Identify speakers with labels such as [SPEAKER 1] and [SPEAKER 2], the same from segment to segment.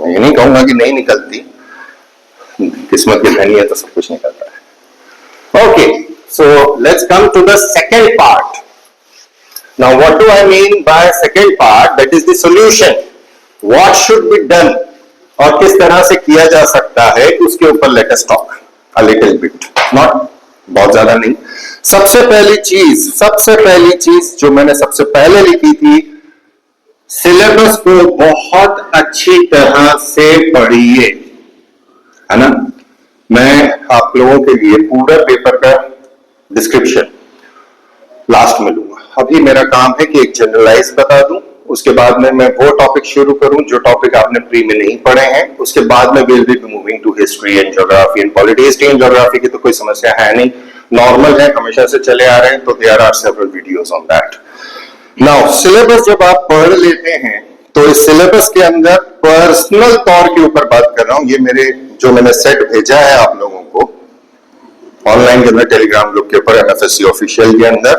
[SPEAKER 1] ये नहीं कहूंगा कि नहीं निकलती, किस्मत की धनी है तो सब कुछ निकलता है। Okay, so let's come to the second part. Now what do I mean by second part, that is the solution. What should be done, और किस तरह से किया जा सकता है, उसके ऊपर let us talk a little bit, not बहुत ज्यादा नहीं। सबसे पहली चीज जो मैंने सबसे पहले लिखी थी, सिलेबस को बहुत अच्छी तरह से पढ़िए, है ना। मैं आप लोगों के लिए पूरा पेपर का डिस्क्रिप्शन लास्ट में लूंगा। अभी मेरा काम है कि एक जनरलाइज बता दूं, उसके बाद में मैं वो टॉपिक शुरू करूं जो टॉपिक आपने प्री में नहीं पढ़े हैं। उसके बाद में will be moving to history and geography and polity. History and geography की तो कोई समस्या है नहीं, नॉर्मल है, हमेशा से चले आ रहे हैं, तो there are several videos on that. Now syllabus जब आप पढ़ लेते हैं तो इस सिलेबस के अंदर पर्सनल तौर के ऊपर बात कर रहा हूं, ये मेरे जो मैंने सेट भेजा है आप लोगों को ऑनलाइन के अंदर, टेलीग्राम ग्रुप के ऊपर, एमएफएससी ऑफिशियल के अंदर,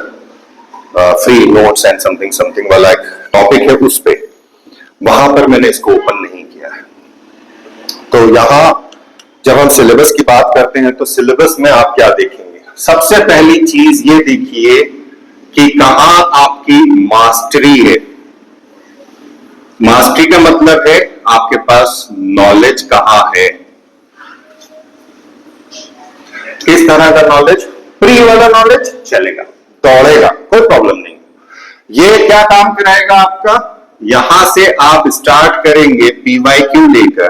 [SPEAKER 1] free notes and something something वाला एक टॉपिक है, उस पे वहां पर मैंने इसको ओपन नहीं किया है। तो यहां जब हम सिलेबस की बात करते हैं तो सिलेबस में आप क्या देखेंगे, सबसे पहली चीज ये देखिए कि कहां आपकी मास्टरी है। मास्टरी का मतलब है आपके पास नॉलेज कहां है, किस तरह का नॉलेज। प्री वाला नॉलेज चलेगा, दौड़ेगा, कोई प्रॉब्लम नहीं। ये क्या काम कराएगा आपका, यहां से आप स्टार्ट करेंगे पीवाईक्यू लेकर,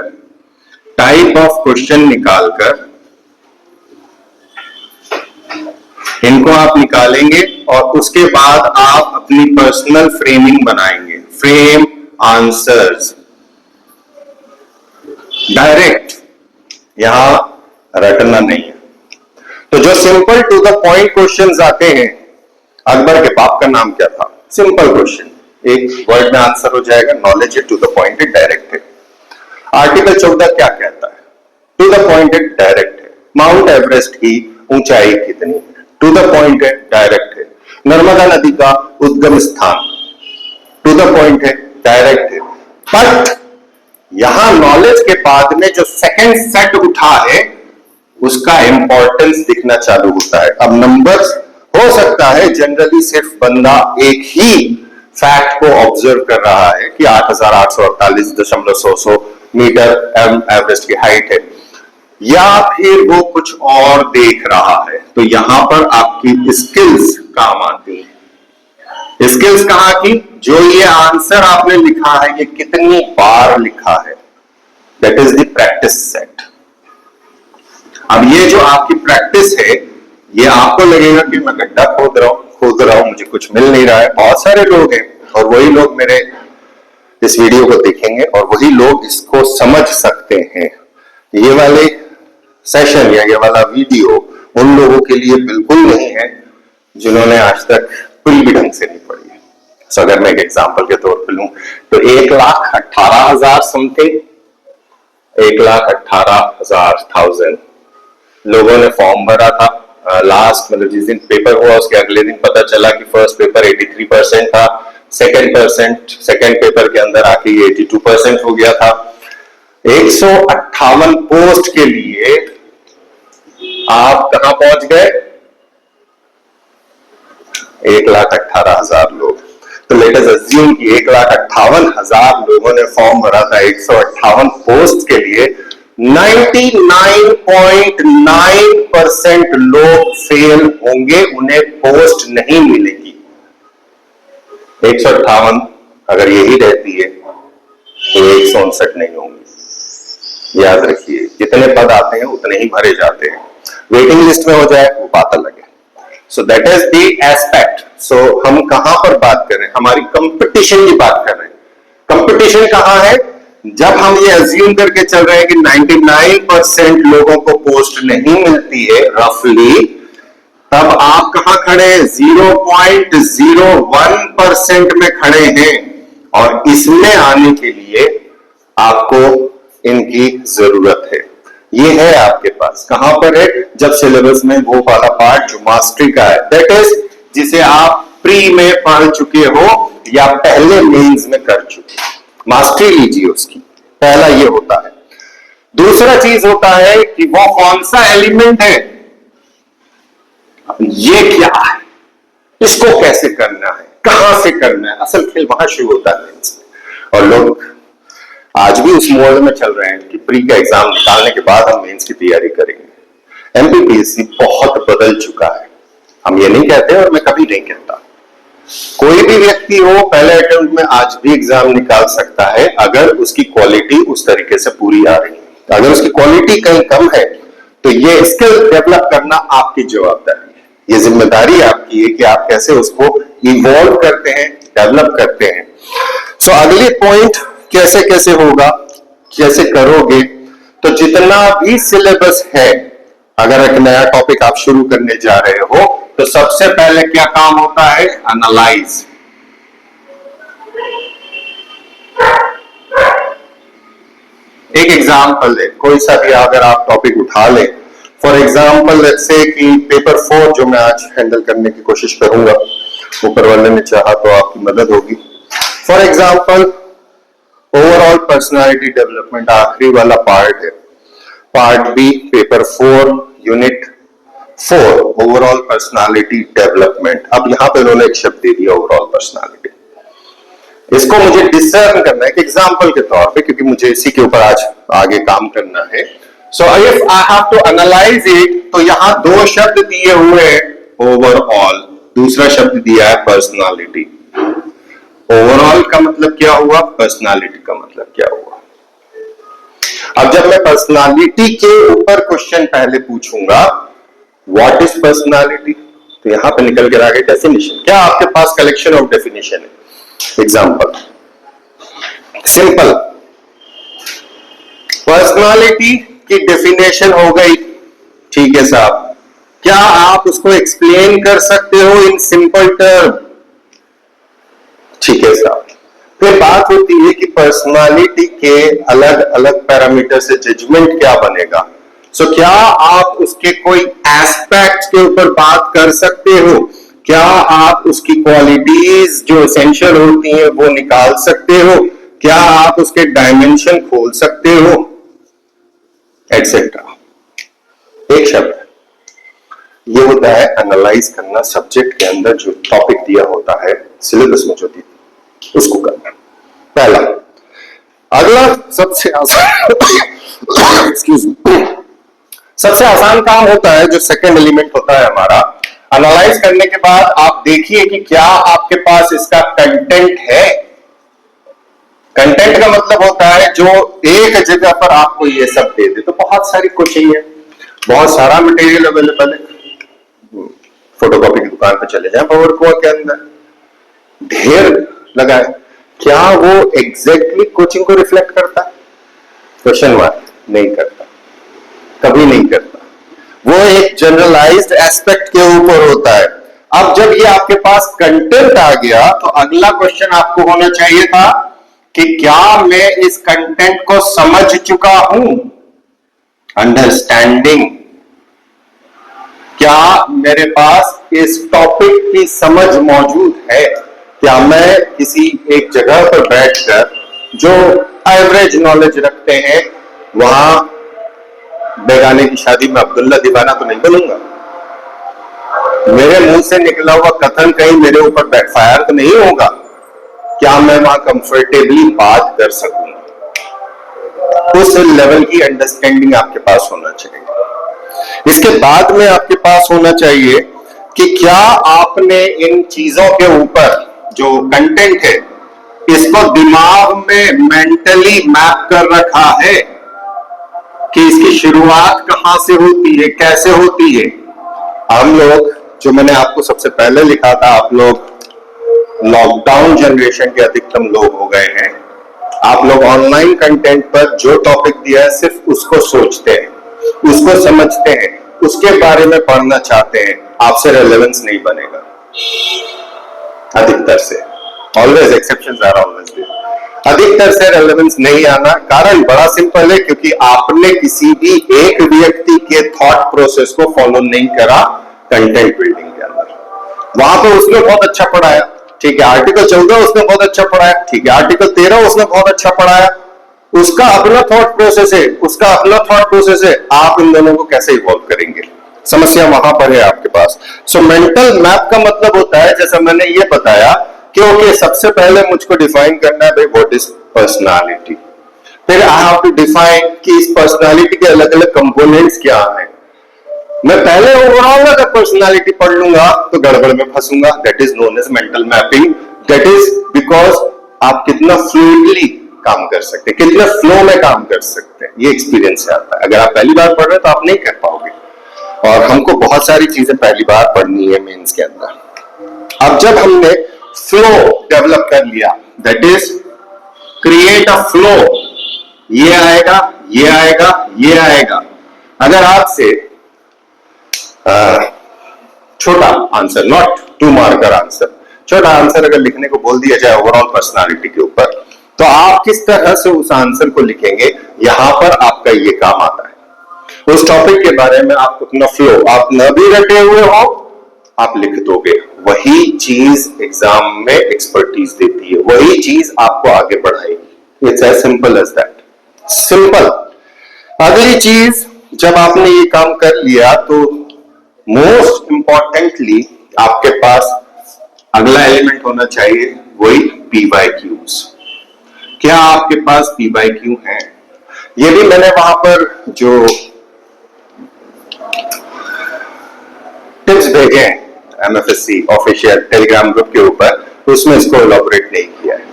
[SPEAKER 1] टाइप ऑफ क्वेश्चन निकालकर इनको आप निकालेंगे और उसके बाद आप अपनी पर्सनल फ्रेमिंग बनाएंगे, फ्रेम आंसर्स डायरेक्ट, यहां रटना नहीं है। तो जो simple to the point questions आते हैं, अकबर के बाप का नाम क्या था, सिंपल क्वेश्चन, एक वर्ड में आंसर हो जाएगा, नॉलेज है, टू द पॉइंट है, डायरेक्ट है। आर्टिकल 14 क्या कहता है, टू द पॉइंट है, डायरेक्ट है। माउंट एवरेस्ट की ऊंचाई कितनी है, टू द पॉइंट है, डायरेक्ट है। नर्मदा नदी का उद्गम स्थान, टू द पॉइंट है, डायरेक्ट है। बट यहां नॉलेज के बाद में जो सेकंड सेट उठा है उसका इंपॉर्टेंस दिखना चालू होता है। अब नंबर्स हो सकता है जनरली सिर्फ बंदा एक ही फैक्ट को ऑब्जर्व कर रहा है कि 8848.100 मीटर एवरेस्ट की हाइट है, या फिर वो कुछ और देख रहा है। तो यहां पर आपकी स्किल्स काम आती है। स्किल्स कहां की, जो ये आंसर आपने लिखा है ये कितनी बार लिखा है, that is the practice set. अब ये जो आपकी प्रैक्टिस है, ये आपको लगेगा कि मैं गड्ढा खोद रहा हूं, मुझे कुछ मिल नहीं रहा है। बहुत सारे लोग हैं और वही लोग मेरे इस वीडियो को देखेंगे और वही लोग इसको समझ सकते हैं। ये वाले सेशन या ये वाला वीडियो उन लोगों के लिए बिल्कुल नहीं है जिन्होंने आज तक कोई भी ढंग से नहीं पढ़ी है। सो अगर मैं एक एग्जांपल के तौर पर लूं तो 1,18,000 समथिंग, 1,18,000 लोगों ने फॉर्म भरा था। लास्ट मतलब जिस दिन पेपर हुआ उसके अगले दिन पता चला कि फर्स्ट पेपर 83% था, सेकेंड पेपर के अंदर आके 82% हो गया था। 158 पोस्ट के लिए आप कहां पहुंच गए, 1,18,000 लोग। तो लेट अस अज्यूम कि 1,58,000 लोगों ने फॉर्म भरा था 158 पोस्ट के लिए। 99.9% लोग फेल होंगे, उन्हें पोस्ट नहीं मिलेगी। 158 अगर यही रहती है तो 159 नहीं होंगी। याद रखिए, जितने पद आते हैं उतने ही भरे जाते हैं। वेटिंग लिस्ट में हो जाए वो बात अलग है। So that is the aspect. So हम कहां पर बात कर रहे हैं, हमारी कंपटीशन की बात कर रहे हैं। कंपटीशन कहां है, जब हम ये अज्यूम करके चल रहे हैं कि 99% लोगों को पोस्ट नहीं मिलती है रफली, तब आप कहां खड़े हैं, 0.01% में खड़े हैं। और इसमें आने के लिए आपको इनकी जरूरत है। ये है आपके पास, कहां पर है, जब सिलेबस में वो वाला पार्ट जो मास्टरी का है, दैट इज जिसे आप प्री में पढ़ चुके हो या पहले मेंस में कर चुके हो, मास्टरी लीजिए उसकी। पहला ये होता है। दूसरा चीज होता है कि वो कौन सा एलिमेंट है, ये क्या है, इसको कैसे करना है, कहां से करना है, असल खेल वहां शुरू होता है मेंस में। और लोग आज भी उस मोड में चल रहे हैं कि प्री का एग्जाम निकालने के बाद हम मेंस की तैयारी करेंगे। एमपीपीएससी बहुत बदल चुका है, हम ये नहीं कहते और मैं कभी नहीं कहता। कोई भी व्यक्ति हो पहले अटेम्प्ट में आज भी एग्जाम निकाल सकता है अगर उसकी क्वालिटी उस तरीके से पूरी आ रही है। अगर उसकी क्वालिटी कहीं कम है तो ये स्किल डेवलप करना आपकी जवाबदारी है, ये जिम्मेदारी आपकी है कि आप कैसे उसको इवॉल्व करते हैं, डेवलप करते हैं। सो अगली पॉइंट कैसे कैसे होगा, कैसे करोगे, तो जितना भी सिलेबस है, अगर एक नया टॉपिक आप शुरू करने जा रहे हो तो सबसे पहले क्या काम होता है, एनालाइज। एक एग्जांपल है, कोई सा भी अगर आप टॉपिक उठा ले, फॉर एग्जांपल लेट्स से कि पेपर 4 जो मैं आज हैंडल करने की कोशिश करूंगा, ऊपर वाले ने चाहा तो आपकी मदद होगी। For example overall personality development आखिरी वाला पार्ट है, part B paper 4 unit 4 overall personality development. अब यहां पे उन्होंने एक शब्द दे दिया ओवरऑल पर्सनालिटी, इसको मुझे डिसर्न करना है एग्जांपल के तौर पे, क्योंकि मुझे इसी के ऊपर आज आगे काम करना है। So if I have to analyse it, तो यहां दो शब्द दिए हुए हैं, ओवरऑल, दूसरा शब्द दिया है पर्सनालिटी। ओवरऑल का मतलब क्या हुआ, पर्सनालिटी का मतलब क्या हुआ। अब जब मैं पर्सनालिटी के ऊपर क्वेश्चन पहले पूछूंगा, व्हाट इज पर्सनालिटी, तो यहां पे निकल के आ गई डेफिनेशन। क्या आपके पास कलेक्शन ऑफ डेफिनेशन है? एग्जांपल सिंपल, पर्सनालिटी की डेफिनेशन हो गई, ठीक है साहब, क्या आप उसको एक्सप्लेन कर सकते हो इन सिंपल टर्म? ठीक है साहब। फिर बात होती है कि पर्सनालिटी के अलग अलग पैरामीटर से जजमेंट क्या बनेगा। सो क्या आप उसके कोई एस्पेक्ट के ऊपर बात कर सकते हो? क्या आप उसकी क्वालिटीज जो एसेंशियल होती हैं वो निकाल सकते हो? क्या आप उसके डायमेंशन खोल सकते हो, एटसेट्रा। एक शब्द ये होता है एनालाइज करना, सब्जेक्ट के अंदर जो टॉपिक दिया होता है सिलेबस में जो दी उसको करना, पहला। अगला सबसे आसान एक्सक्यूज मी, सबसे आसान काम होता है जो सेकंड एलिमेंट होता है हमारा, एनालाइज करने के बाद आप देखिए कि क्या आपके पास इसका कंटेंट है। कंटेंट का मतलब होता है जो एक जगह पर आपको ये सब दे दे, तो बहुत सारी कोचिंग है, बहुत सारा मटेरियल अवेलेबल है, फोटोकॉपी की दुकान पर चले जाएं, पावर कुआ के अंदर ढेर लगा है, क्या वो एग्जैक्टली कोचिंग को रिफ्लेक्ट करता है? क्वेश्चन मार्क, नहीं करता, कभी नहीं करता। वो एक जनरलाइज्ड एस्पेक्ट के ऊपर होता है। अब जब ये आपके पास कंटेंट आ गया तो अगला क्वेश्चन आपको होना चाहिए था कि क्या मैं इस कंटेंट को समझ चुका हूं, अंडरस्टैंडिंग। क्या मेरे पास इस टॉपिक की समझ मौजूद है? क्या मैं किसी एक जगह पर बैठकर जो एवरेज नॉलेज रखते हैं वहां बेगाने की शादी में अब्दुल्ला दीवाना तो नहीं बनूंगा? मेरे मुंह से निकला हुआ कथन कहीं मेरे ऊपर बैकफायर तो नहीं होगा? क्या मैं वहां कंफर्टेबली बात कर सकूंगा? उस लेवल की अंडरस्टैंडिंग आपके पास होना चाहिए। इसके बाद में आपके पास होना चाहिए कि क्या आपने इन चीजों के ऊपर जो कंटेंट है इसको दिमाग में मेंटली मैप कर रखा है कि इसकी शुरुआत कहां से होती है, कैसे होती है। हम लोग, जो मैंने आपको सबसे पहले लिखा था, आप लोग लॉकडाउन जनरेशन के अधिकतम लोग हो गए हैं। आप लोग ऑनलाइन कंटेंट पर जो टॉपिक दिया है सिर्फ उसको सोचते हैं, उसको समझते हैं, उसके बारे में पढ़ना चाहते हैं, आपसे रेलेवेंस नहीं बनेगा अधिकतर से। Always exceptions are always there. अधिकतर से रेलेवेंस नहीं आना कारण बड़ा सिंपल है, क्योंकि आपने किसी भी एक व्यक्ति के थॉट प्रोसेस को फॉलो नहीं करा कंटेंट बिल्डिंग के अंदर। वहां पर उसने बहुत अच्छा पढ़ाया, ठीक है, आर्टिकल 14 उसने बहुत अच्छा पढ़ाया, ठीक है, आर्टिकल 13 उसने बहुत अच्छा पढ़ाया, उसका अपना थॉट प्रोसेस है, उसका अपना थॉट प्रोसेस है, आप इन दोनों को कैसे इवॉल्व करेंगे? समस्या वहां पर है आपके पास। सो मेंटल मैप का मतलब होता है, जैसा मैंने ये बताया कि ओके, सबसे पहले मुझको डिफाइन करना है भाई व्हाट इज पर्सनालिटी, फिर आई हैव टू डिफाइन कि इस पर्सनालिटी के अलग अलग कंपोनेंट्स क्या हैं। मैं पहले ओवरऑल अगर पर्सनालिटी पढ़ लूंगा तो गड़बड़ में फंसूंगा, that is known as mental mapping. That is because आप कितना फ्लूइडली काम कर सकते हैं, कितना फ्लो में काम कर सकते हैं, ये एक्सपीरियंस से आता है। अगर आप पहली बार पढ़ रहे हैं तो आप नहीं कर पाओगे, और हमको बहुत सारी चीजें पहली बार पढ़नी है मेंस के अंदर। अब जब हमने फ्लो डेवलप कर लिया, that is create a flow, ये आएगा, ये आएगा, ये आएगा। अगर आपसे छोटा आंसर, नॉट 2 मार्कर आंसर, छोटा आंसर अगर लिखने को बोल दिया जाए ओवरऑल पर्सनालिटी के ऊपर, तो आप किस तरह से उस आंसर को लिखेंगे, यहां पर आपका ये काम आता है। उस टॉपिक के बारे में आप अपना फ्लो, आप न भी रटे हुए हो, आप लिख दोगे। वही चीज एग्जाम में एक्सपर्टीज देती है, वही चीज आपको आगे बढ़ाएगी। It's as simple as that, simple. अगली चीज, जब आपने ये काम कर लिया तो मोस्ट इंपॉर्टेंटली आपके पास अगला एलिमेंट होना चाहिए, वही PYQs। क्या आपके पास PYQ है? ये भी मैंने वहां पर जो टिप्स भेजे हैं MFSC ऑफिशियल टेलीग्राम ग्रुप के ऊपर, उसमें इसको एलॉबरेट नहीं किया है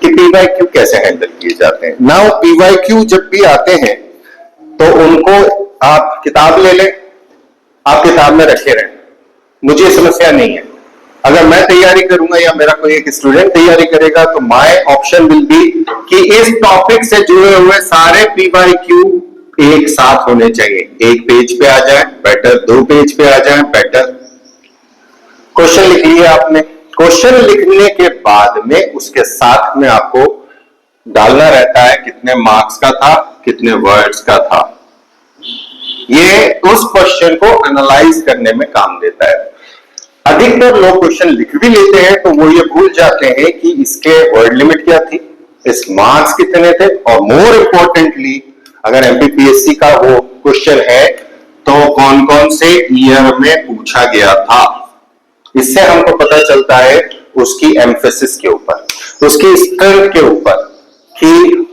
[SPEAKER 1] कि PYQ कैसे हैंडल किए जाते हैं। नाउ PYQ जब भी आते हैं तो उनको आप किताब ले लें, आप किताब में रखे रहें, मुझे समस्या नहीं है। अगर मैं तैयारी करूंगा या मेरा कोई एक स्टूडेंट तैयारी करेगा तो माय ऑप्शन विल बी कि इस टॉपिक से जुड़े हुए सारे PYQ एक साथ होने चाहिए। एक पेज पे आ जाए बेटर, 2 पेज पे आ जाए बेटर। क्वेश्चन लिख लिया आपने, क्वेश्चन लिखने के बाद में उसके साथ में आपको डालना रहता है कितने मार्क्स का था, कितने वर्ड्स का था। ये उस क्वेश्चन को एनालाइज करने में काम देता है। अधिकतर लोग क्वेश्चन लिख भी लेते हैं तो वो ये भूल जाते हैं कि इसके वर्ड लिमिट क्या थी, इस मार्क्स कितने थे, और मोर इंपॉर्टेंटली अगर MPPSC का वो क्वेश्चन है तो कौन कौन से ईयर में पूछा गया था। इससे हमको पता चलता है उसकी एम्फेसिस के ऊपर, उसकी स्ट्रेंथ के ऊपर, कि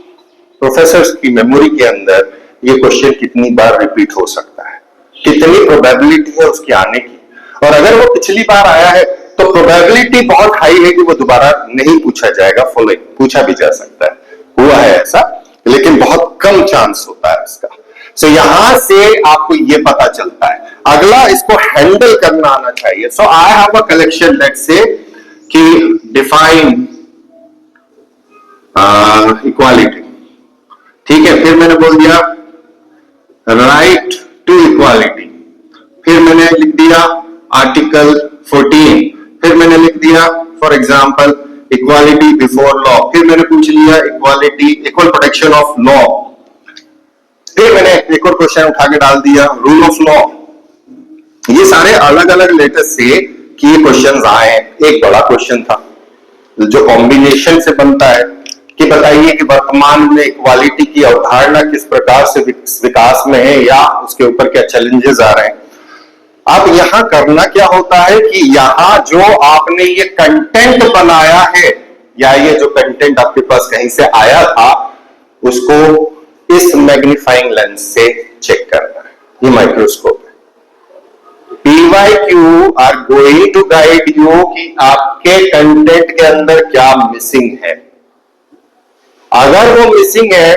[SPEAKER 1] प्रोफेसर्स की मेमोरी के अंदर ये क्वेश्चन कितनी बार रिपीट हो सकता है, कितनी प्रोबेबिलिटी है उसके आने की। और अगर वो पिछली बार आया है तो प्रोबेबिलिटी बहुत हाई है कि वो दोबारा नहीं पूछा जाएगा, फॉलोइंग पूछा भी जा सकता है, हुआ है ऐसा, लेकिन बहुत कम चांस होता है इसका। सो यहां से आपको ये पता चलता है। अगला, इसको हैंडल करना आना चाहिए। So I have a collection, let's say कि डिफाइन इक्वालिटी, ठीक है। फिर मैंने बोल दिया राइट टू इक्वालिटी, फिर मैंने लिख दिया आर्टिकल 14, फिर मैंने लिख दिया for example equality before law, फिर मैंने पूछ लिया equality, equal protection of law, फिर मैंने एक और क्वेश्चन उठा के डाल दिया रूल ऑफ लॉ। ये सारे अलग अलग लेटेस्ट से कि ये क्वेश्चन आए। एक बड़ा क्वेश्चन था जो कॉम्बिनेशन से बनता है कि बताइए कि वर्तमान में इक्वालिटी की अवधारणा किस प्रकार से विकास में है या उसके ऊपर क्या चैलेंजेस आ रहे हैं। अब यहां करना क्या होता है कि यहां जो आपने ये कंटेंट बनाया है या ये जो कंटेंट आपके पास कहीं से आया था उसको इस मैग्नीफाइंग लेंस से चेक करना है, ये माइक्रोस्कोप है। PYQ are going to guide you कि आपके कंटेंट के अंदर क्या मिसिंग है। अगर वो मिसिंग है,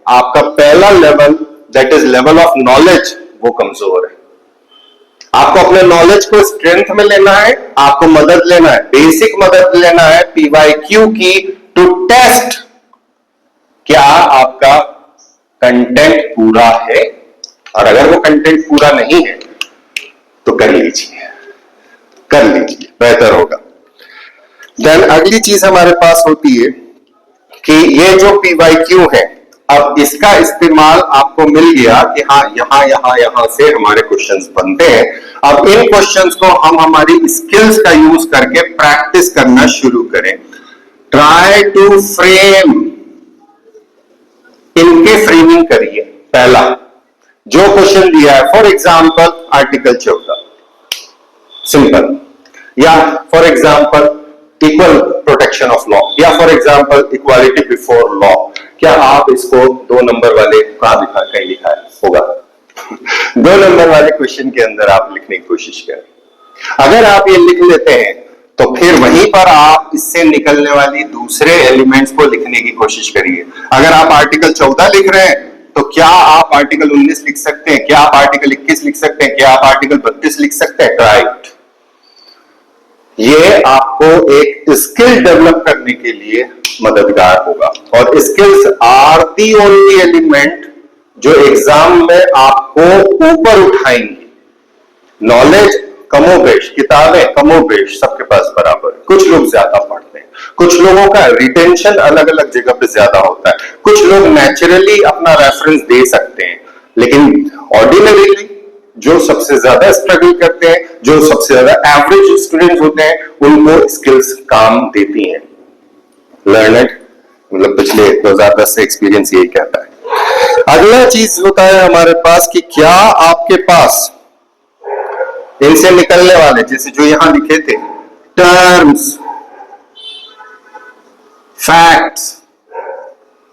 [SPEAKER 1] आपका पहला level that is level of knowledge वो कमजोर है। आपको अपने नॉलेज को स्ट्रेंथ में लेना है, आपको मदद लेना है, बेसिक मदद लेना है PYQ की, टू टेस्ट क्या आपका कंटेंट पूरा है। और अगर वो कंटेंट पूरा नहीं है तो कर लीजिए, बेहतर होगा। देन अगली चीज हमारे पास होती है कि ये जो PYQ है, अब इसका इस्तेमाल आपको मिल गया कि हाँ यहां से हमारे क्वेश्चंस बनते हैं। अब इन क्वेश्चंस को हम हमारी स्किल्स का यूज करके प्रैक्टिस करना शुरू करें। ट्राई टू फ्रेम इनके फ्रेमिंग करिए। पहला जो क्वेश्चन दिया है, फॉर एग्जाम्पल आर्टिकल 14, सिंपल, या for example equal protection of law, या for example equality before law, क्या आप इसको 2 नंबर वाले कहां लिखा, कहीं लिखा है होगा 2 नंबर वाले क्वेश्चन के अंदर आप लिखने की कोशिश करें। अगर आप ये लिख लेते हैं तो फिर वहीं पर आप इससे निकलने वाली दूसरे एलिमेंट्स को लिखने की कोशिश करिए। अगर आप आर्टिकल 14 लिख रहे हैं तो क्या आप आर्टिकल 19 लिख सकते हैं, क्या आप आर्टिकल 21 लिख सकते हैं, क्या आप आर्टिकल 32 लिख सकते हैं? राइट। ये आपको एक स्किल डेवलप करने के लिए मददगार होगा, और skills are the only element जो एग्जाम में आपको ऊपर उठाएंगे। नॉलेज कमोबेश, किताबें कमोबेश सबके पास बराबर, कुछ लोग ज्यादा पढ़ते हैं, कुछ लोगों का रिटेंशन अलग अलग जगह पे ज्यादा होता है, कुछ लोग नेचुरली अपना रेफरेंस दे सकते हैं, लेकिन ऑर्डिनरीली जो सबसे ज्यादा स्ट्रगल करते हैं, जो सबसे ज्यादा एवरेज स्टूडेंट्स होते हैं, उनको स्किल्स काम देती हैं। लर्नड मतलब पिछले 2010 से एक्सपीरियंस यही कहता है। अगला चीज होता है हमारे पास कि क्या आपके पास इनसे निकलने वाले, जैसे जो यहां लिखे थे, terms, facts,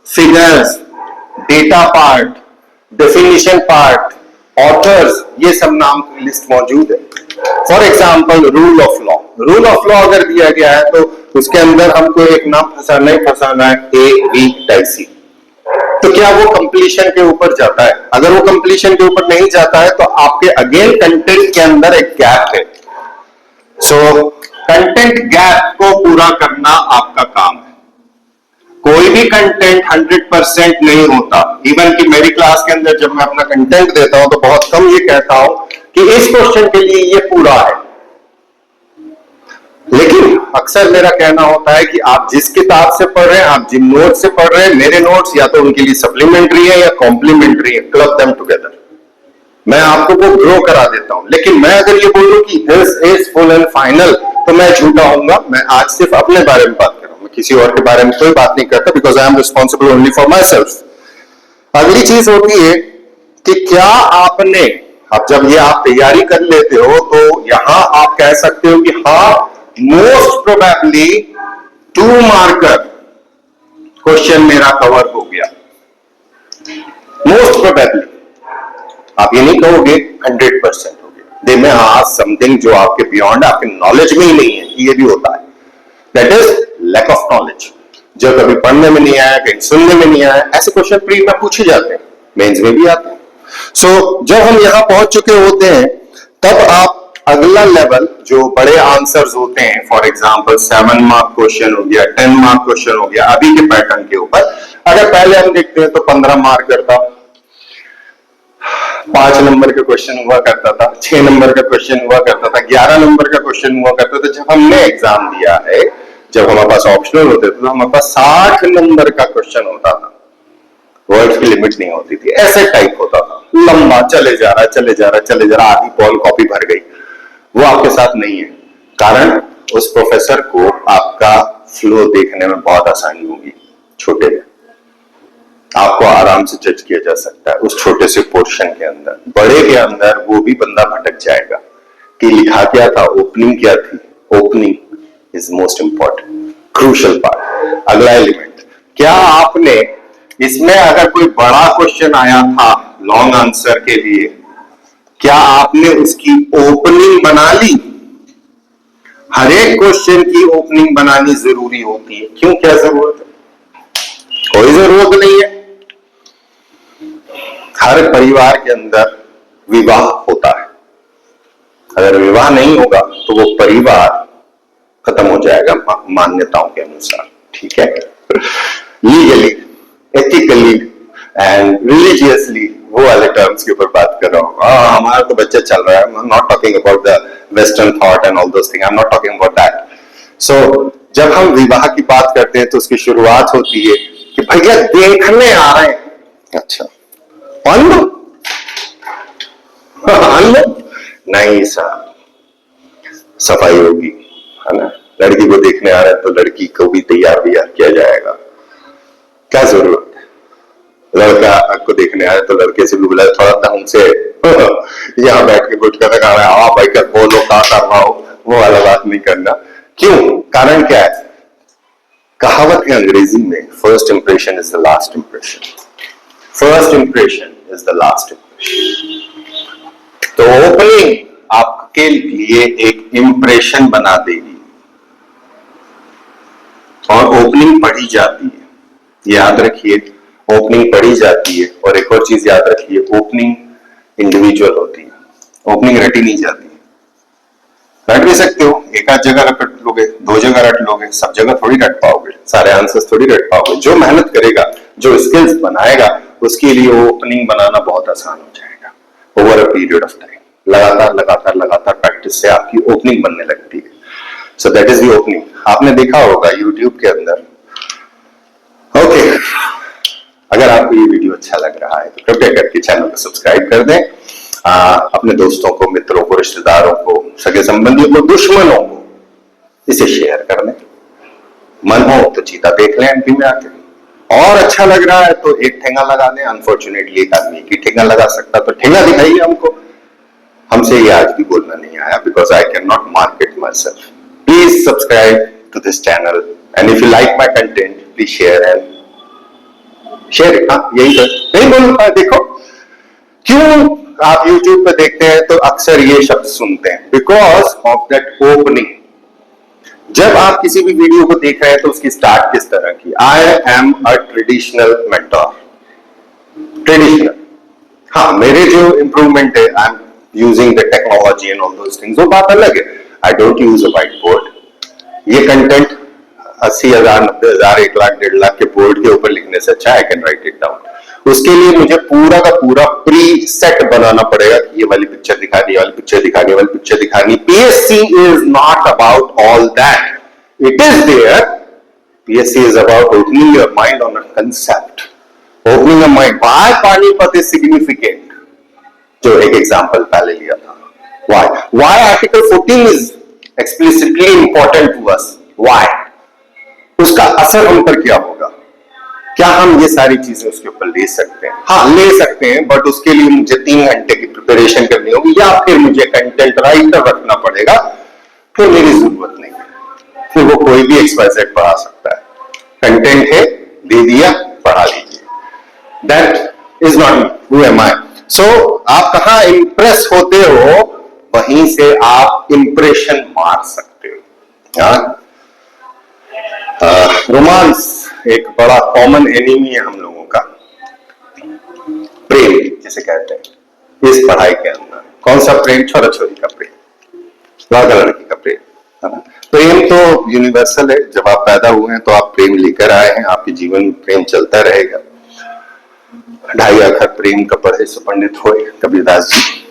[SPEAKER 1] figures, data part, definition part, authors, ये सब नाम की लिस्ट मौजूद है। For example rule of law, rule of law अगर दिया गया है तो उसके अंदर हमको एक नाम फंसाना ही फंसाना है, ए वी टाइसी। तो क्या वो कंप्लीशन के ऊपर जाता है? अगर वो कंप्लीशन के ऊपर नहीं जाता है तो आपके अगेन कंटेंट के अंदर एक गैप है। सो कंटेंट गैप को पूरा करना आपका काम है। कोई भी कंटेंट 100% नहीं होता। इवन कि मेरी क्लास के अंदर जब मैं अपना कंटेंट देता हूं तो बहुत कम ये कहता हूं कि इस क्वेश्चन के लिए ये पूरा है, लेकिन अक्सर मेरा कहना होता है कि आप जिस किताब से पढ़ रहे हैं, आप जिन नोट से पढ़ रहे हैं, मेरे नोट्स या तो उनके लिए सप्लीमेंट्री है या कॉम्प्लीमेंट्री है, क्लब देम टुगेदर। मैं आपको वो ग्रो करा देता हूं। लेकिन मैं अगर ये बोलूं कि this is full and final तो मैं झूठा होऊंगा। मैं आज सिर्फ अपने बारे में बात कर रहा हूं, मैं किसी और के बारे में कोई बात नहीं करता, because I am responsible only for my self. अगली चीज होती है कि क्या आपने, अब जब ये आप तैयारी कर लेते हो तो यहां आप कह सकते हो कि हाँ मोस्ट प्रोबेबली 2 मार्कर क्वेश्चन मेरा कवर हो गया। मोस्ट प्रोबेबली आप ये नहीं कहोगे 100% हो गया। दे में आस्क समथिंग जो आपके बियॉन्ड, आपके नॉलेज में ही नहीं है, ये भी होता है। That is lack of knowledge. जो कभी पढ़ने में नहीं आया, कहीं सुनने में नहीं आया, ऐसे क्वेश्चन प्री में पूछे जाते हैं, मेंस में भी आते हैं। सो जब हम यहां पहुंच चुके होते हैं तब आप अगला लेवल जो बड़े आंसर्स होते हैं, फॉर एग्जांपल 7 मार्क क्वेश्चन हो गया, 10 मार्क क्वेश्चन हो गया, अभी के पैटर्न के ऊपर अगर पहले हम देखते हैं तो 15 मार्क करता, 5 नंबर का क्वेश्चन हुआ करता था, 6 नंबर का क्वेश्चन हुआ करता था, 11 नंबर का क्वेश्चन हुआ करता था। जब हमने एग्जाम दिया है, जब हमारे पास ऑप्शनल होते थे तो हमारे पास 60 नंबर का क्वेश्चन होता था। वर्ड्स की लिमिट नहीं होती थी, ऐसे टाइप होता था, लंबा चले जा रहा चले जा रहा चले जा रहा, आधी पॉल कॉपी भर गई। वो आपके साथ नहीं है, कारण उस प्रोफेसर को आपका फ्लो देखने में बहुत आसानी होगी। छोटे में आपको आराम से जज किया जा सकता है उस छोटे से पोर्शन के अंदर। बड़े के अंदर वो भी बंदा भटक जाएगा कि लिखा क्या था, ओपनिंग क्या थी। Opening is most important, crucial part. अगला एलिमेंट, क्या आपने इसमें अगर कोई बड़ा क्वेश्चन आया था लॉन्ग आंसर के लिए, क्या आपने उसकी ओपनिंग बना ली? हर एक क्वेश्चन की ओपनिंग बनानी जरूरी होती है। क्यों, क्या जरूरत है? कोई जरूरत नहीं है। हर परिवार के अंदर विवाह होता है, अगर विवाह नहीं होगा तो वो परिवार खत्म हो जाएगा मान्यताओं के अनुसार। ठीक है, लीगली, एथिकली एंड रिलीजियसली, वो वाले टर्म्स के ऊपर बात कर रहा हूं। हमारा तो बच्चा चल रहा है, I am not talking about the western thought and all those thing, I am not talking about that. So जब हम विवाह की बात करते हैं तो उसकी शुरुआत होती है कि भैया देखने आ रहे हैं। अच्छा, मान लो नहीं साहब, सफाई होगी, है ना, लड़की को देखने आ रहे हैं तो लड़की को भी तैयार किया जाएगा। क्या जरूरत है? लड़का आपको देखने आए तो लड़के से भी बुलाए, थोड़ा ढंग से यहाँ बैठ के गुटखा का खाना, हाँ भाई क्या बोलो क्या कर रहा हो, वो वाला बात नहीं करना। क्यों? कारण क्या है? कहावत है अंग्रेजी में, first impression is the last impression. First impression is the last impression. तो ओपनिंग आपके लिए एक इंप्रेशन बना देगी, और ओपनिंग पढ़ी जाती है, याद रखिए, ओपनिंग पढ़ी जाती है। और एक और चीज याद रखिए, ओपनिंग इंडिविजुअल होती है, ओपनिंग रटी नहीं जाती। रट भी सकते हो, एक आध जगह रट लोगे, दो जगह रट लोगे, सब जगह थोड़ी रट पाओगे, सारे आंसर्स थोड़ी रट पाओगे। जो मेहनत करेगा, जो स्किल्स बनाएगा, उसके लिए ओपनिंग बनाना बहुत आसान हो जाएगा over a period of time. लगातार लगातार लगातार प्रैक्टिस से आपकी ओपनिंग बनने लगती है। So that is the opening. आपने देखा होगा यूट्यूब के अंदर, ओके, अगर आपको ये वीडियो अच्छा लग रहा है तो कृपया करके चैनल को सब्सक्राइब कर दें। अपने दोस्तों को, मित्रों को, रिश्तेदारों को, सगे संबंधियों को, दुश्मनों को इसे शेयर कर दें। मन हो तो चीता देख लें एमपी में आके, और अच्छा लग रहा है तो एक ठेंगा लगा दें। अनफॉर्चुनेटली एक आदमी की ठेंगा लगा सकता, तो ठेंगा दिखाइए हमको। हमसे ये आज भी बोलना नहीं आया, because I can not market myself. Please subscribe to this channel, and if you like my content please share and share. हाँ, यही बोलूंगा। देखो, क्यों आप YouTube पे देखते हैं तो अक्सर ये शब्द सुनते हैं, बिकॉज ऑफ दैट ओपनिंग। जब आप किसी भी वीडियो को देख रहे हैं तो उसकी स्टार्ट किस तरह की, I am a traditional mentor. Traditional, हाँ, मेरे जो इंप्रूवमेंट है, I am using the technology and all those things, वो बात अलग है। I don't use a white board. ये कंटेंट 80,000, 90,000, 1 लाख, 1.5 लाख के बोर्ड के ऊपर लिखने से अच्छा I can write it down. उसके लिए मुझे पूरा का पूरा प्री सेट बनाना पड़ेगा कि ये वाली पिक्चर दिखानी, ये वाली पिक्चर दिखानी, ये वाली पिक्चर दिखानी। PSC is not about all that, it is there. PSC is about opening your mind on a concept, opening a mind. Why Panipat is significant, जो एक एग्जांपल पहले लिया था। Why article 14 is explicitly important to us, why, उसका असर हम पर क्या होगा, क्या हम ये सारी चीजें उसके ऊपर ले सकते हैं? हाँ, ले सकते हैं, बट उसके लिए मुझे 3 घंटे की प्रिपरेशन करनी होगी, या फिर मुझे कंटेंट राइटर रखना पड़ेगा। फिर मेरी जरूरत नहीं है, फिर वो कोई भी XYZ पढ़ा सकता है। कंटेंट है, दे दिया, पढ़ा लीजिए। That is not who am I. So आप कहां इंप्रेस होते हो, वहीं से आप इंप्रेशन मार सकते हो। हाँ, रोमांस एक बड़ा कॉमन एनिमी है हम लोगों का। प्रेम जिसे कहते हैं, इस पढ़ाई के अंदर कौन सा प्रेम? छोरा छोरी का प्रेम, लड़का लड़की का प्रेम। प्रेम तो यूनिवर्सल है। जब आप पैदा हुए हैं तो आप प्रेम लेकर आए हैं, आपके जीवन में प्रेम चलता रहेगा। 2.5 अक्षर प्रेम का पढ़े सो पंडित होए, कबीरदास जी।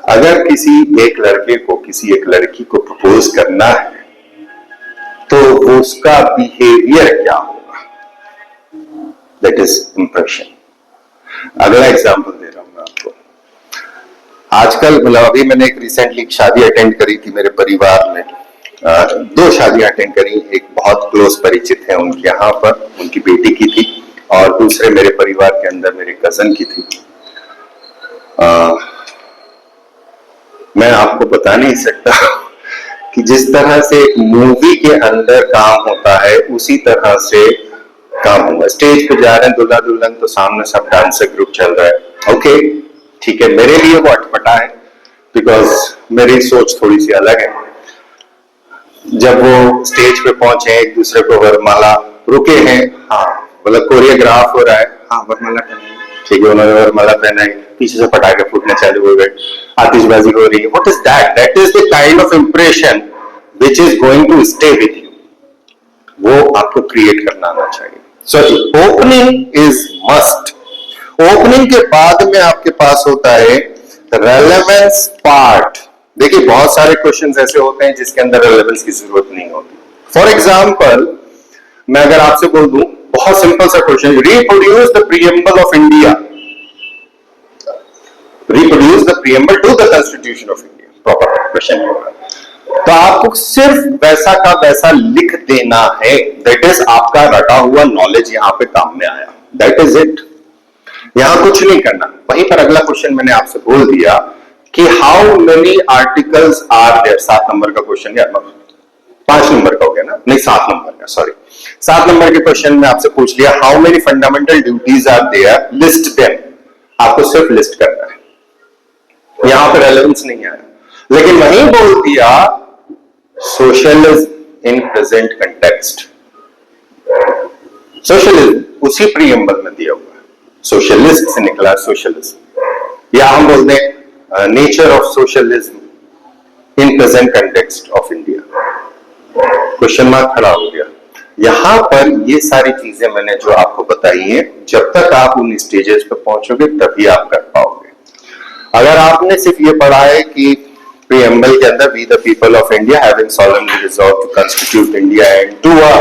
[SPEAKER 1] अगर किसी एक लड़के को किसी एक लड़की को प्रपोज करना है तो उसका बिहेवियर क्या होगा, दैट इज इंप्रेशन। अगला एग्जांपल दे रहा हूं मैं आपको। आजकल मतलब अभी मैंने एक रिसेंटली शादी अटेंड करी थी मेरे परिवार में। 2 शादियां अटेंड करी। एक बहुत क्लोज परिचित है उनके यहाँ पर, उनकी बेटी की थी, और दूसरे मेरे परिवार के अंदर मेरे कजन की थी। मैं आपको बता नहीं सकता कि जिस तरह से एक मूवी के अंदर काम होता है उसी तरह से काम हुआ। स्टेज पे जा रहे हैं दूल्हा दुल्हन, तो सामने सब डांसर ग्रुप चल रहा है। ओके, ठीक है, मेरे लिए वो अटपटा है, बिकॉज मेरी सोच थोड़ी सी अलग है। जब वो स्टेज पे पहुंचे, एक दूसरे को वरमाला, रुके हैं, हाँ मतलब कोरियोग्राफ हो रहा है, हाँ वरमाला पहनाई, ठीक है, उन्होंने वरमाला पहनाई, पीछे से पटाखे फूटने चालू हो गए, आतिशबाजी हो रही है। What is that? That is the kind of impression which is going to stay with you. वो आपको क्रिएट करना आना चाहिए। So opening is must. Opening के बाद में आपके पास होता है रेलेवेंस पार्ट। देखिए, बहुत सारे क्वेश्चंस ऐसे होते हैं जिसके अंदर रेलेवेंस की जरूरत नहीं होती। फॉर एग्जाम्पल, मैं अगर आपसे बोल दूं, बहुत सिंपल सा question, reproduce the preamble of India, reproduce the preamble to the constitution of India, proper question होगा। तो आपको सिर्फ वैसा का वैसा लिख देना है। दैट इज आपका रटा हुआ नॉलेज यहां पे काम में आया। That is it. यहां कुछ नहीं करना। वहीं पर अगला क्वेश्चन मैंने आपसे बोल दिया कि how many articles are there, 7 number का क्वेश्चन या 5 नंबर का हो गया ना, नहीं 7 नंबर का, सॉरी 7 नंबर के क्वेश्चन में आपसे पूछ लिया how many fundamental duties are there, list them. आपको सिर्फ लिस्ट करना है, यहां पर रेलेवेंस नहीं आया। लेकिन वहीं बोल दिया socialism in present context, socialism उसी प्रीएम्बल में दिया हुआ है, सोशलिस्ट से निकला सोशलिज्म। या हम बोलते हैं nature of socialism in present context of India, question mark खड़ा हो गया। यहां पर ये सारी चीजें मैंने जो आपको बताई हैं, जब तक आप उन स्टेजेस पे पहुंचोगे तभी आप कर पाओगे। अगर आपने सिर्फ ये पढ़ा है कि प्रीएम्बल के अंदर we the people of India having solemnly resolved to constitute India into a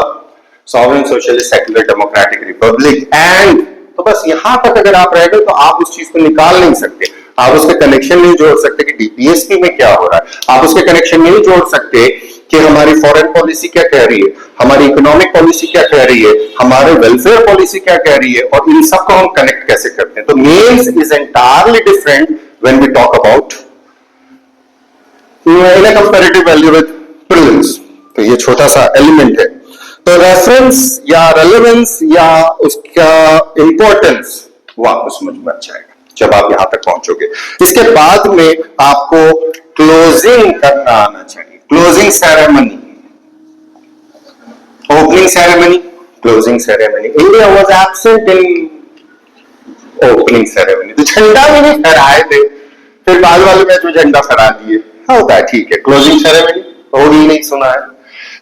[SPEAKER 1] sovereign socialist secular democratic republic and, तो बस यहां तक अगर आप रह गए तो आप उस चीज को निकाल नहीं सकते। आप उसके कनेक्शन नहीं जोड़ सकते कि डीपीएसपी में क्या हो रहा है, आप उसके कनेक्शन नहीं जोड़ सकते कि हमारी फॉरेन पॉलिसी क्या कह रही है, हमारी इकोनॉमिक पॉलिसी क्या कह रही है, हमारे वेलफेयर पॉलिसी क्या कह रही है, और इन सबको हम कनेक्ट कैसे करते हैं। तो mains is entirely different when we talk about in a comparative value with prelims. तो ये छोटा सा एलिमेंट है। तो रेफरेंस या रेलेवेंस या उसका इंपॉर्टेंस वो आपको समझ में आ जाएगा जब आप यहां तक पहुंचोगे। इसके बाद में आपको क्लोजिंग करना आना चाहिए, closing ceremony, opening ceremony, closing ceremony. India was absent in opening ceremony, तो झंडा भी नहीं फहराए थे, फिर बाद वाले में जो झंडा फहरा दिए, होता है ठीक है। क्लोजिंग सेरेमनी होगी नहीं, सुना है।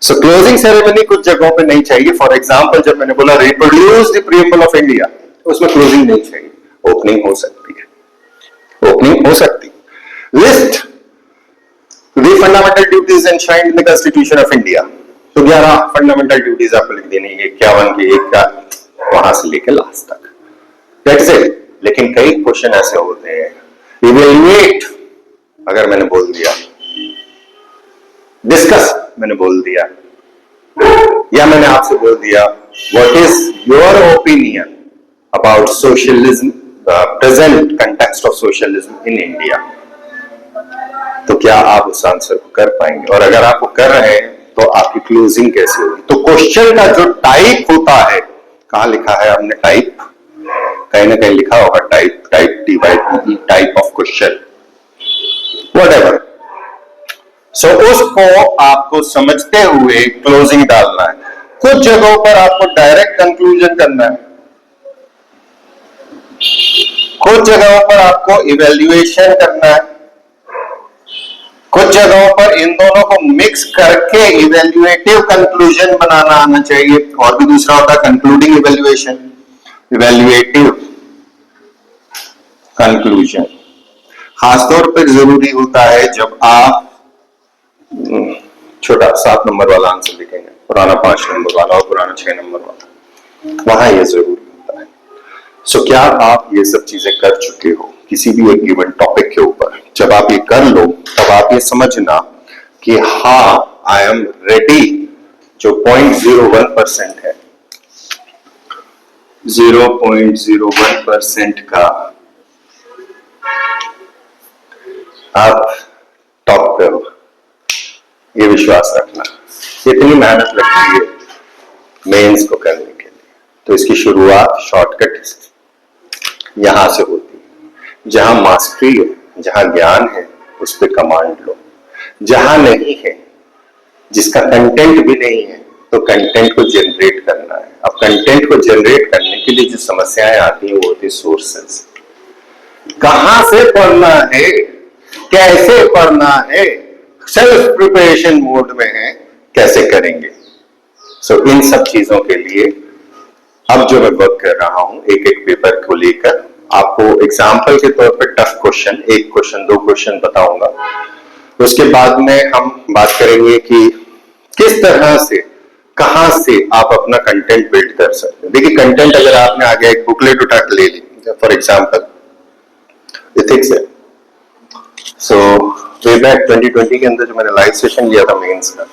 [SPEAKER 1] सो क्लोजिंग सेरेमनी कुछ जगहों पे नहीं चाहिए। फॉर एग्जांपल जब मैंने बोला reproduce the preamble of India, उसमें क्लोजिंग नहीं चाहिए, ओपनिंग हो सकती है, ओपनिंग हो सकती है। List the fundamental duties enshrined in the constitution of India, तो 11 फंडामेंटल ड्यूटीज आपको लिख देनी है, 51 की 1 का वहां से लेकर लास्ट तक, दैट्स इट। लेकिन कई क्वेश्चन ऐसे होते हैं, इवैल्यूएट अगर मैंने बोल दिया, डिस्कस मैंने बोल दिया, या मैंने आपसे बोल दिया what is your opinion about socialism, present context of socialism in India, तो क्या आप उस आंसर को कर पाएंगे? और अगर आप वो कर रहे हैं तो आपकी क्लोजिंग कैसे होगी? तो क्वेश्चन का जो टाइप होता है, कहां लिखा है आपने टाइप, कहीं ना कहीं लिखा होगा type, type T type of question, whatever. So उसको आपको समझते हुए क्लोजिंग डालना है। कुछ जगहों पर आपको डायरेक्ट कंक्लूजन करना है, कुछ जगहों पर आपको इवैल्यूएशन करना है, कुछ जगहों पर इन दोनों को मिक्स करके इवैल्यूएटिव कंक्लूजन बनाना आना चाहिए। और भी दूसरा होता है कंक्लूडिंग इवैल्यूएशन, इवैल्यूएटिव कंक्लूजन। खासतौर पर जरूरी होता है जब आप छोटा 7 नंबर वाला आंसर लिखेंगे, पुराना 5 नंबर वाला और पुराना 6 नंबर वाला, वहां ये जरूरी होता है। सो क्या आप ये सब चीजें कर चुके हो किसी भी एक गिवन टॉपिक के ऊपर? जब आप ये कर लो तब आप ये समझना कि हाँ आई एम रेडी। जो 0.01% है, 0.01% का आप टॉप पे हो, ये विश्वास रखना। इतनी मेहनत लगती है मेंस को करने के लिए, तो इसकी शुरुआत शॉर्टकट यहां से होती है। जहां मास्टरी है, जहां ज्ञान है, उस पर कमांड लो। जहां नहीं है, जिसका कंटेंट भी नहीं है, तो कंटेंट को जनरेट करना है। अब कंटेंट को जनरेट करने के लिए जो समस्याएं आती हैं वो होती है सोर्सेस। कहां से पढ़ना है, कैसे पढ़ना है, सेल्फ प्रिपरेशन मोड में है, कैसे करेंगे? सो इन सब चीजों के लिए अब जो मैं वर्क कर रहा हूं, एक एक पेपर को लेकर आपको एग्जाम्पल के तौर पे टफ क्वेश्चन, 1 क्वेश्चन 2 क्वेश्चन बताऊंगा। उसके बाद में हम बात करेंगे कि किस तरह से, कहां से आप अपना कंटेंट बिल्ड कर सकते हैं। देखिए कंटेंट अगर आपने आगे एक बुकलेट उठा के ले ली, फॉर एग्जाम्पल एथिक्स है, सो वे बैक 2020 के अंदर जो मैंने लाइव सेशन लिया था मेंस का,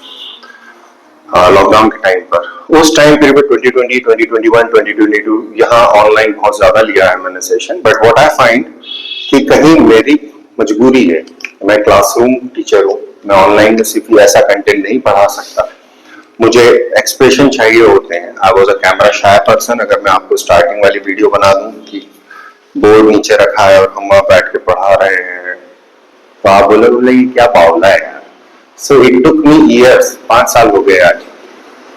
[SPEAKER 1] लॉकडाउन के टाइम पर, उस टाइम पीरियड में 2020, 2021, 2022 यहाँ ऑनलाइन बहुत ज्यादा लिया है मैंने session, but what I find कि कहीं मेरी मजबूरी है, मैं क्लासरूम टीचर हूँ, मैं ऑनलाइन में सिर्फ ऐसा कंटेंट नहीं पढ़ा सकता, मुझे एक्सप्रेशन चाहिए होते हैं। I was a camera shy person. अगर मैं आपको स्टार्टिंग वाली वीडियो बना दूं कि बोर्ड नीचे रखा है और हम वहां बैठ के पढ़ा रहे हैं, तो आप बोले ये क्या बावला है यार। So it took me years, 5 साल हो गए आज,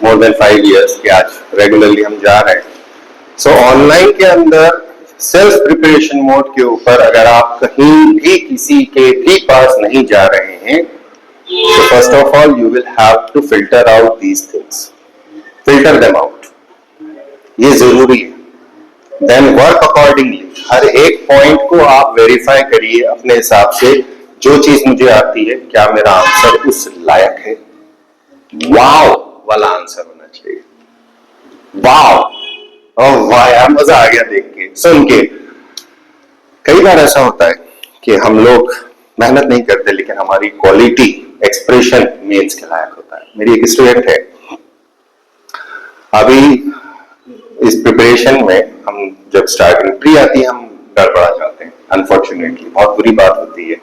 [SPEAKER 1] मोर देन 5 years कि आज रेगुलरली हम जा रहे हैं। सो ऑनलाइन के अंदर सेल्फ प्रिपरेशन मोड के ऊपर अगर आप कहीं भी किसी के भी पास नहीं जा रहे हैं, तो first of all you will have to filter out these things, filter them out, ये जरूरी है। देन वर्क अकॉर्डिंगली, हर एक पॉइंट को आप वेरीफाई करिए अपने हिसाब से, जो चीज मुझे आती है क्या मेरा आंसर उस लायक है। वाव वाला आंसर होना चाहिए, वाव, ओह वाह यार मजा आ गया देख के सुन के। कई बार ऐसा होता है कि हम लोग मेहनत नहीं करते लेकिन हमारी क्वालिटी एक्सप्रेशन मेंस के लायक होता है। मेरी एक स्टूडेंट है, अभी इस प्रिपरेशन में हम जब स्टार्टिंग प्री आती है हम गड़बड़ा जाते हैं, अनफॉर्चुनेटली बहुत बुरी बात होती है।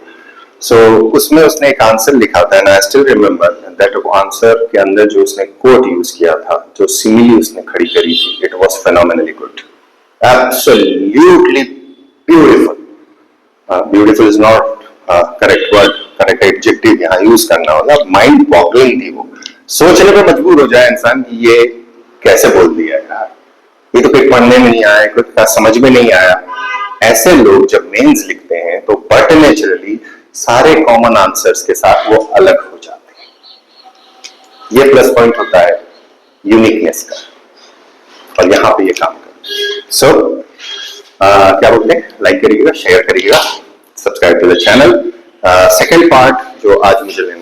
[SPEAKER 1] सो उसमें उसने एक आंसर लिखा था and I still remember that answer के अंदर जो उसने कोट यूज किया था, जो सिमिली उसने खड़ी करी थी, it was phenomenally good, absolutely beautiful. Beautiful is not correct word, correct adjective यहाँ यूज करना होगा। माइंड बॉगलिंग थी वो, सोचने पे मजबूर हो जाए इंसान कि ये कैसे बोल दिया यार, ये तो कोई पढ़ने में नहीं आया, कोई समझ में नहीं आया। ऐसे लोग जब मेंस लिखते हैं तो बट नेचुरली सारे कॉमन आंसर्स के साथ वो अलग हो जाते हैं। ये प्लस पॉइंट होता है यूनिकनेस का, और यहां पे ये काम कर। सो क्या बोलते हैं, लाइक करिएगा, शेयर करिएगा, subscribe to the channel. Second part जो आज मुझे लेना